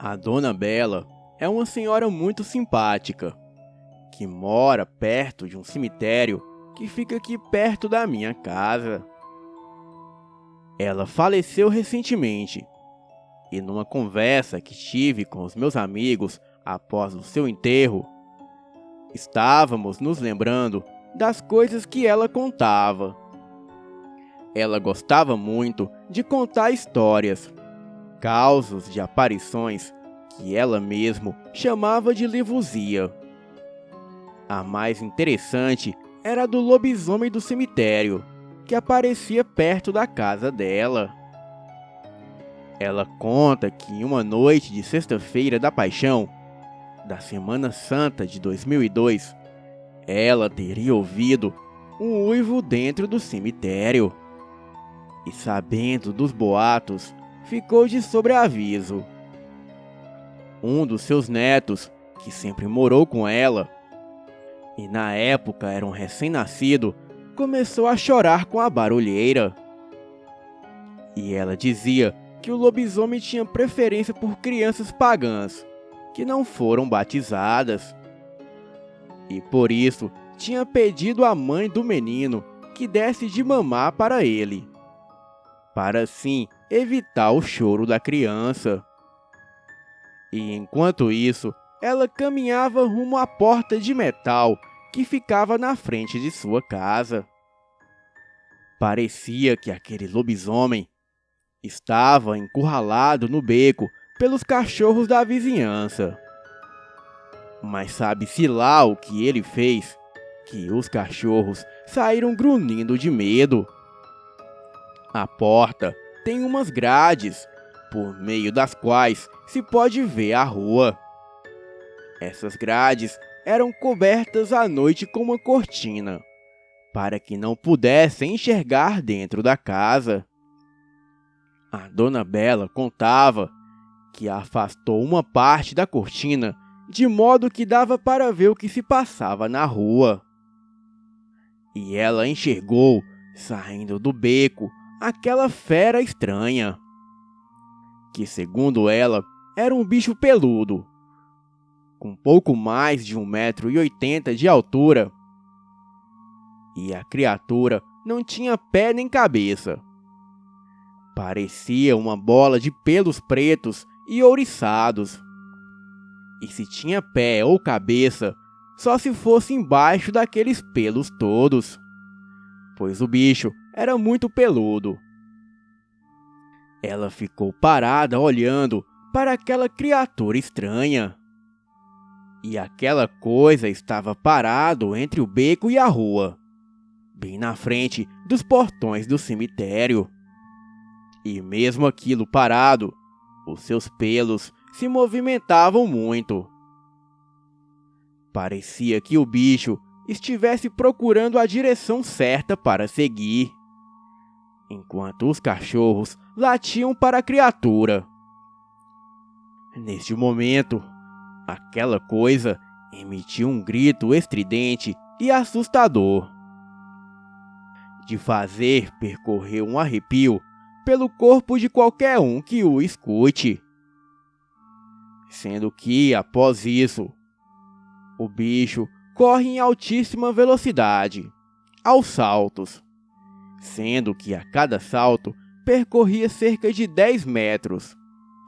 A Dona Bela é uma senhora muito simpática, que mora perto de um cemitério que fica aqui perto da minha casa. Ela faleceu recentemente, e numa conversa que tive com os meus amigos após o seu enterro, estávamos nos lembrando das coisas que ela contava. Ela gostava muito de contar histórias, causos de aparições que ela mesma chamava de livuzia. A mais interessante era a do lobisomem do cemitério, que aparecia perto da casa dela. Ela conta que em uma noite de sexta-feira da Paixão, da Semana Santa de 2002, ela teria ouvido um uivo dentro do cemitério. E sabendo dos boatos, ficou de sobreaviso. Um dos seus netos, que sempre morou com ela, e na época era um recém-nascido, começou a chorar com a barulheira. E ela dizia que o lobisomem tinha preferência por crianças pagãs, que não foram batizadas. E por isso tinha pedido à mãe do menino que desse de mamar para ele, para assim evitar o choro da criança. E enquanto isso, ela caminhava rumo à porta de metal que ficava na frente de sua casa. Parecia que aquele lobisomem estava encurralado no beco pelos cachorros da vizinhança. Mas sabe-se lá o que ele fez, que os cachorros saíram grunhindo de medo. A porta tem umas grades, por meio das quais se pode ver a rua. Essas grades eram cobertas à noite com uma cortina, para que não pudessem enxergar dentro da casa. A Dona Bela contava que afastou uma parte da cortina, de modo que dava para ver o que se passava na rua. E ela enxergou, saindo do beco, aquela fera estranha, que segundo ela, era um bicho peludo, com pouco mais de 1,80 m de altura. E a criatura não tinha pé nem cabeça. Parecia uma bola de pelos pretos e ouriçados. E se tinha pé ou cabeça, só se fosse embaixo daqueles pelos todos, pois o bicho era muito peludo. Ela ficou parada olhando para aquela criatura estranha. E aquela coisa estava parado entre o beco e a rua, bem na frente dos portões do cemitério. E mesmo aquilo parado, os seus pelos se movimentavam muito. Parecia que o bicho estivesse procurando a direção certa para seguir, enquanto os cachorros latiam para a criatura. Neste momento, aquela coisa emitiu um grito estridente e assustador, de fazer percorrer um arrepio pelo corpo de qualquer um que o escute. Sendo que, após isso, o bicho corre em altíssima velocidade, aos saltos, sendo que a cada salto percorria cerca de 10 metros,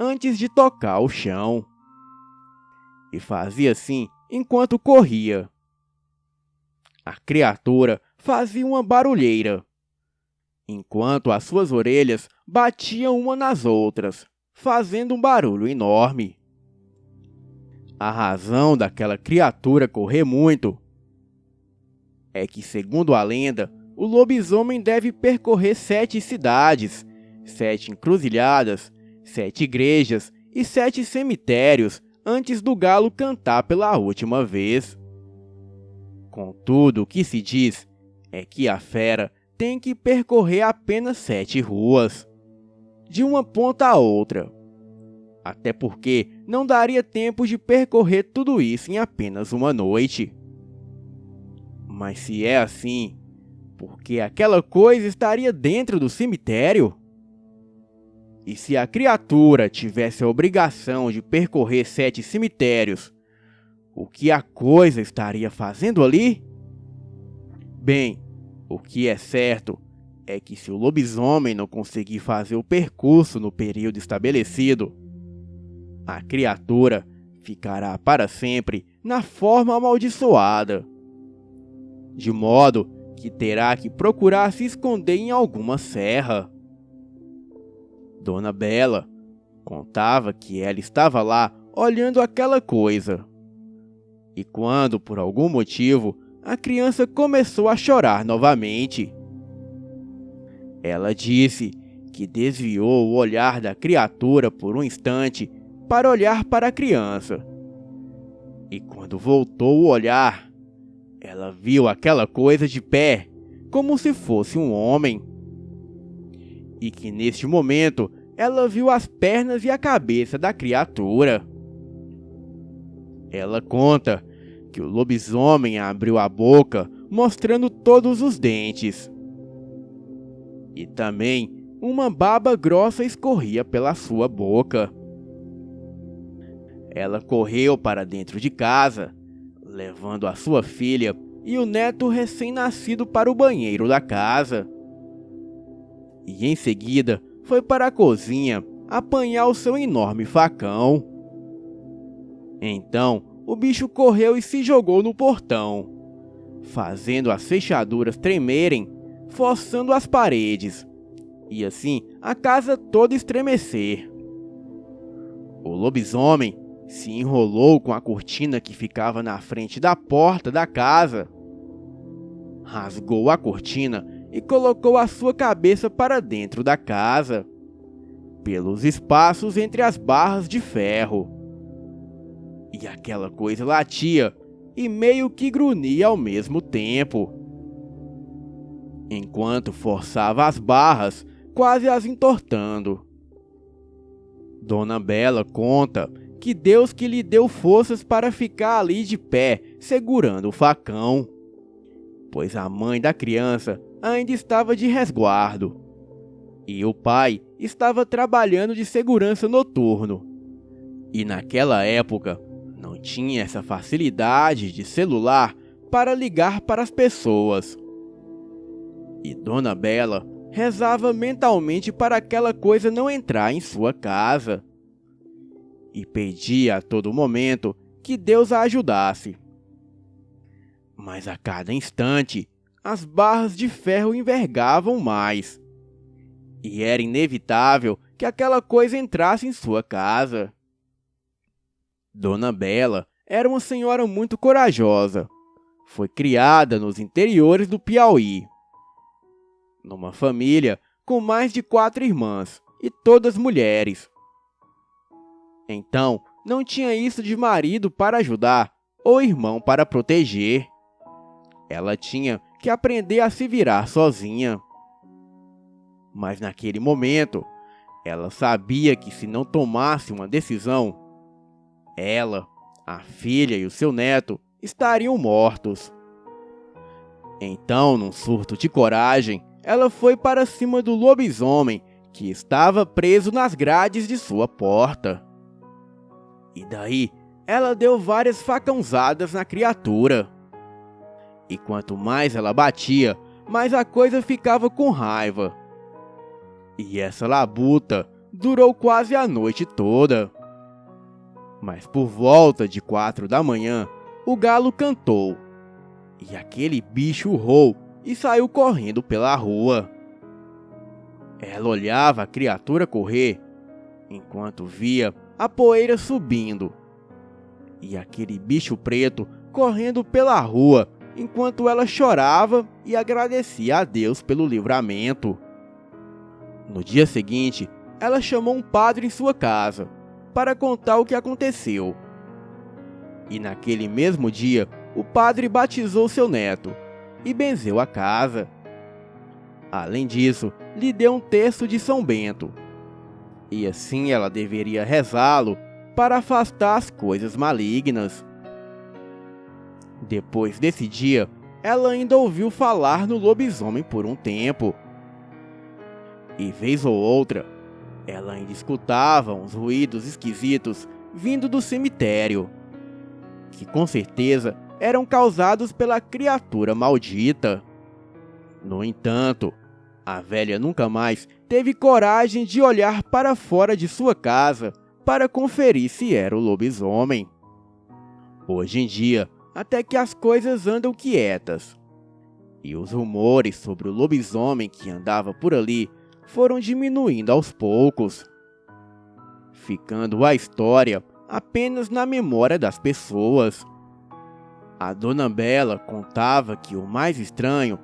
antes de tocar o chão. E fazia assim enquanto corria. A criatura fazia uma barulheira, enquanto as suas orelhas batiam uma nas outras, fazendo um barulho enorme. A razão daquela criatura correr muito é que, segundo a lenda, o lobisomem deve percorrer 7 cidades, 7 encruzilhadas, 7 igrejas e 7 cemitérios antes do galo cantar pela última vez. Contudo, o que se diz é que a fera tem que percorrer apenas 7 ruas, de uma ponta a outra, até porque não daria tempo de percorrer tudo isso em apenas uma noite. Mas se é assim, por que aquela coisa estaria dentro do cemitério? E se a criatura tivesse a obrigação de percorrer 7 cemitérios, o que a coisa estaria fazendo ali? Bem, o que é certo é que se o lobisomem não conseguir fazer o percurso no período estabelecido, a criatura ficará para sempre na forma amaldiçoada, de modo que terá que procurar se esconder em alguma serra. Dona Bela contava que ela estava lá olhando aquela coisa. E quando, por algum motivo, a criança começou a chorar novamente, ela disse que desviou o olhar da criatura por um instante para olhar para a criança. E quando voltou o olhar, ela viu aquela coisa de pé, como se fosse um homem. E que neste momento ela viu as pernas e a cabeça da criatura. Ela conta que o lobisomem abriu a boca, mostrando todos os dentes. E também uma baba grossa escorria pela sua boca. Ela correu para dentro de casa, levando a sua filha e o neto recém-nascido para o banheiro da casa. E em seguida foi para a cozinha apanhar o seu enorme facão. Então o bicho correu e se jogou no portão, fazendo as fechaduras tremerem, forçando as paredes, e assim a casa toda estremecer. O lobisomem se enrolou com a cortina que ficava na frente da porta da casa, rasgou a cortina e colocou a sua cabeça para dentro da casa, pelos espaços entre as barras de ferro. E aquela coisa latia e meio que grunhia ao mesmo tempo, enquanto forçava as barras, quase as entortando. Dona Bela conta que Deus que lhe deu forças para ficar ali de pé, segurando o facão, pois a mãe da criança ainda estava de resguardo, e o pai estava trabalhando de segurança noturno. E naquela época, não tinha essa facilidade de celular para ligar para as pessoas. E Dona Bela rezava mentalmente para aquela coisa não entrar em sua casa. E pedia a todo momento que Deus a ajudasse. Mas a cada instante, as barras de ferro envergavam mais. E era inevitável que aquela coisa entrasse em sua casa. Dona Bela era uma senhora muito corajosa. Foi criada nos interiores do Piauí, numa família com mais de 4 irmãs, e todas mulheres. Então, não tinha isso de marido para ajudar ou irmão para proteger. Ela tinha que aprender a se virar sozinha. Mas naquele momento, ela sabia que se não tomasse uma decisão, ela, a filha e o seu neto estariam mortos. Então, num surto de coragem, ela foi para cima do lobisomem que estava preso nas grades de sua porta. E daí, ela deu várias facãozadas na criatura. E quanto mais ela batia, mais a coisa ficava com raiva. E essa labuta durou quase a noite toda. Mas por volta de 4 da manhã, o galo cantou. E aquele bicho urrou e saiu correndo pela rua. Ela olhava a criatura correr, enquanto via a poeira subindo. E aquele bicho preto correndo pela rua, enquanto ela chorava e agradecia a Deus pelo livramento. No dia seguinte, ela chamou um padre em sua casa para contar o que aconteceu. E naquele mesmo dia, o padre batizou seu neto e benzeu a casa. Além disso, lhe deu um terço de São Bento. E assim ela deveria rezá-lo para afastar as coisas malignas. Depois desse dia, ela ainda ouviu falar no lobisomem por um tempo. E vez ou outra, ela ainda escutava uns ruídos esquisitos vindo do cemitério, que com certeza eram causados pela criatura maldita. No entanto, a velha nunca mais teve coragem de olhar para fora de sua casa para conferir se era o lobisomem. Hoje em dia, até que as coisas andam quietas, e os rumores sobre o lobisomem que andava por ali foram diminuindo aos poucos, ficando a história apenas na memória das pessoas. A Dona Bela contava que o mais estranho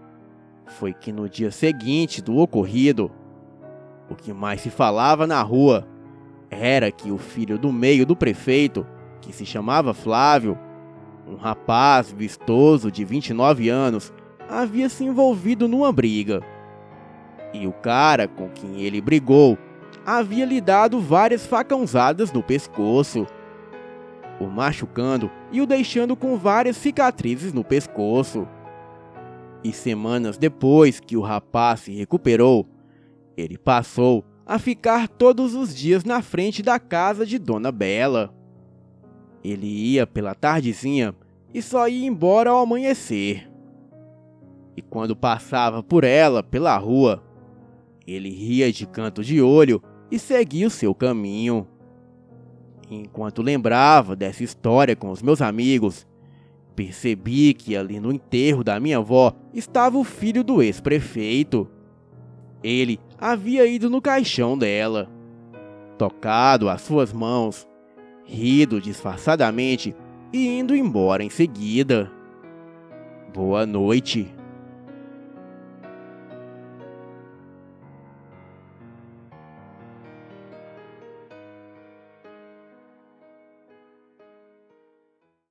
foi que no dia seguinte do ocorrido, o que mais se falava na rua era que o filho do meio do prefeito, que se chamava Flávio, um rapaz vistoso de 29 anos, havia se envolvido numa briga. E o cara com quem ele brigou havia lhe dado várias facãozadas no pescoço, o machucando e o deixando com várias cicatrizes no pescoço. E semanas depois que o rapaz se recuperou, ele passou a ficar todos os dias na frente da casa de Dona Bela. Ele ia pela tardezinha e só ia embora ao amanhecer. E quando passava por ela pela rua, ele ria de canto de olho e seguia o seu caminho. Enquanto lembrava dessa história com os meus amigos, percebi que ali no enterro da minha avó estava o filho do ex-prefeito. Ele havia ido no caixão dela, tocado as suas mãos, rido disfarçadamente e indo embora em seguida. Boa noite.